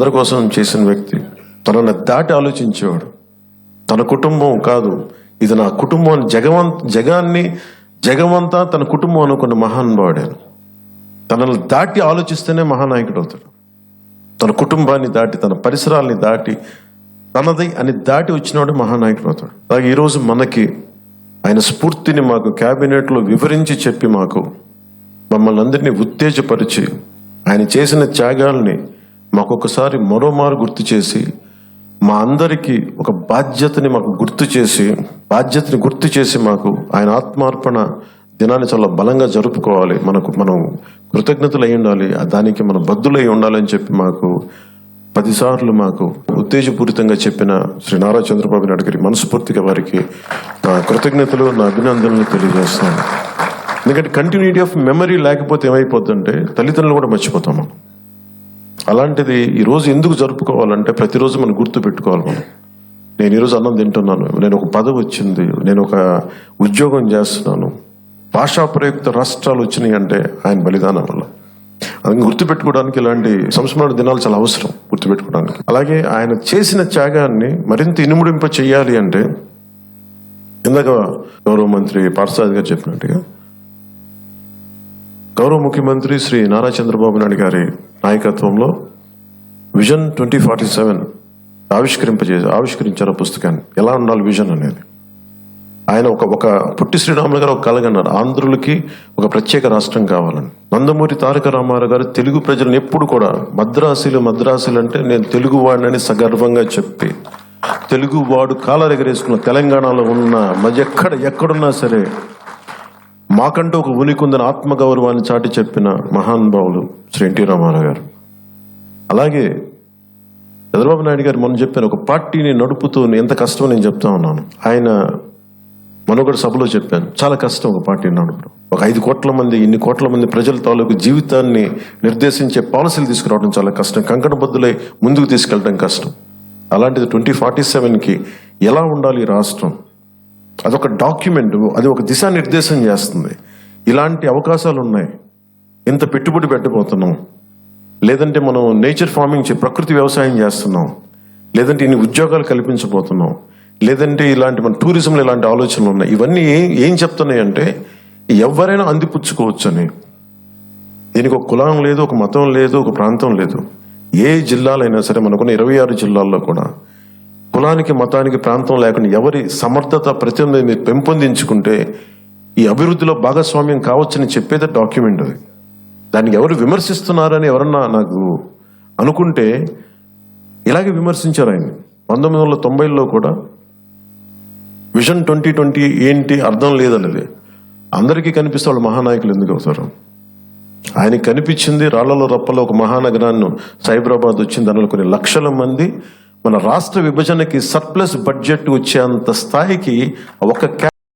మనందరి కోసం చేసిన వ్యక్తి. తనను దాటి ఆలోచించేవాడు. తన కుటుంబం కాదు, ఇది నా కుటుంబం అని జగమంతా తన కుటుంబం అనుకున్న మహానుభావుడాను. తనను దాటి ఆలోచిస్తేనే మహానాయకుడు అవుతాడు. తన కుటుంబాన్ని దాటి, తన పరిసరాల్ని దాటి, తనది అని దాటి వచ్చినవాడు మహానాయకుడు అవుతాడు. అలాగే ఈరోజు మనకి ఆయన స్ఫూర్తిని మాకు క్యాబినెట్లో వివరించి చెప్పి మమ్మల్ని అందరినీ ఉత్తేజపరిచి ఆయన చేసిన త్యాగాల్ని మాకొకసారి మరోమారు గుర్తు చేసి మా అందరికీ ఒక బాధ్యతని గుర్తు చేసి మాకు ఆయన ఆత్మార్పణ దినాన్ని చాలా బలంగా జరుపుకోవాలి, మనం కృతజ్ఞతలు అయి ఉండాలి, దానికి మనం బద్దులై ఉండాలని చెప్పి 10 సార్లు మాకు ఉత్తేజపూరితంగా చెప్పిన శ్రీ నారా చంద్రబాబు నాయుడు గారి మనస్ఫూర్తిగా వారికి నా కృతజ్ఞతలు, నా అభినందనలు తెలియజేస్తాను. ఎందుకంటే కంటిన్యూటీ ఆఫ్ మెమరీ లేకపోతే ఏమైపోతుందంటే తల్లిదండ్రులు కూడా మర్చిపోతాం మనం. అలాంటిది ఈరోజు ఎందుకు జరుపుకోవాలంటే ప్రతిరోజు మనం గుర్తు పెట్టుకోవాలి. నేను ఈరోజు అన్నం తింటున్నాను, నేను ఒక పదవి వచ్చింది, నేను ఒక ఉద్యోగం చేస్తున్నాను, భాషా ప్రయుక్త రాష్ట్రాలు వచ్చినాయి అంటే ఆయన బలిదానం వల్ల. అది గుర్తుపెట్టుకోవడానికి ఇలాంటి సంస్మరణ దినాలు చాలా అవసరం గుర్తుపెట్టుకోవడానికి. అలాగే ఆయన చేసిన త్యాగాన్ని మరింత ఇనుముడింప చేయాలి అంటే ఇందాక గౌరవ మంత్రి పార్థసారథి గారు చెప్పినట్టుగా గౌరవ ముఖ్యమంత్రి శ్రీ నారా చంద్రబాబు నాయుడు గారి నాయకత్వంలో విజన్ 2047 ఆవిష్కరించారు పుస్తకాన్ని. ఎలా ఉండాలి విజన్ అనేది. ఆయన ఒక పుట్టి శ్రీరాములు గారు ఒక కలగన్నారు, ఆంధ్రులకి ఒక ప్రత్యేక రాష్ట్రం కావాలని. నందమూరి తారక రామారావు గారు తెలుగు ప్రజలను ఎప్పుడు కూడా మద్రాసులు అంటే నేను తెలుగు వాడినని సగర్వంగా చెప్పి, తెలుగువాడు కాలర్ ఎగరేసుకున్న తెలంగాణలో ఉన్న ఎక్కడున్నా సరే మాకంటూ ఒక ఉనికి ఉందని ఆత్మగౌరవాన్ని చాటి చెప్పిన మహానుభావులు శ్రీ ఎన్టీ రామారావు గారు. అలాగే చంద్రబాబు నాయుడు గారు మనం చెప్పాను, ఒక పార్టీని నడుపుతూ ఎంత కష్టం నేను చెప్తా ఉన్నాను. ఆయన మనొకటి సభలో చెప్పాను, చాలా కష్టం ఒక పార్టీని నడపడం. ఒక 5 కోట్ల మంది, ఇన్ని కోట్ల మంది ప్రజల తాలూకు జీవితాన్ని నిర్దేశించే పాలసీలు తీసుకురావడం చాలా కష్టం, కంకణబద్దులై ముందుకు తీసుకెళ్ళడం కష్టం. అలాంటిది 2047కి ఎలా ఉండాలి రాష్ట్రం, అదొక డాక్యుమెంట్, అది ఒక దిశానిర్దేశం చేస్తుంది. ఇలాంటి అవకాశాలు ఉన్నాయి, ఎంత పెట్టుబడి పెట్టబోతున్నాం, లేదంటే మనం నేచర్ ఫార్మింగ్ ప్రకృతి వ్యవసాయం చేస్తున్నాం, లేదంటే ఇన్ని ఉద్యోగాలు కల్పించబోతున్నాం, లేదంటే ఇలాంటి మన టూరిజంలో ఇలాంటి ఆలోచనలు ఉన్నాయి. ఇవన్నీ ఏం చెప్తున్నాయి అంటే ఎవరైనా అందిపుచ్చుకోవచ్చు అని. దీనికి ఒక కులం లేదు, ఒక మతం లేదు, ఒక ప్రాంతం లేదు. ఏ జిల్లాలైనా సరే, మనకున్న 26 జిల్లాల్లో కూడా కులానికి, మతానికి, ప్రాంతం లేకుండా ఎవరి సమర్థత ప్రతినిధి మీరు పెంపొందించుకుంటే ఈ అభివృద్ధిలో భాగస్వామ్యం కావచ్చని చెప్పేది డాక్యుమెంట్. అది దానికి ఎవరు విమర్శిస్తున్నారని ఎవరన్నా నాకు అనుకుంటే ఇలాగే విమర్శించారు ఆయన. 1990లో కూడా విజన్ 2020 ఏంటి అర్థం లేదన్నది అందరికీ కనిపిస్తే వాళ్ళు మహానాయకులు ఎందుకు అవుతారు? ఆయనకి కనిపించింది రాళ్లలో రప్పలో ఒక మహానగరాన్ని సైబరాబాద్ వచ్చింది, దానిలో కొన్ని లక్షల మంది. మన రాష్ట్ర విభజనకి సర్ప్లస్ బడ్జెట్ వచ్చేంత స్థాయికి ఒక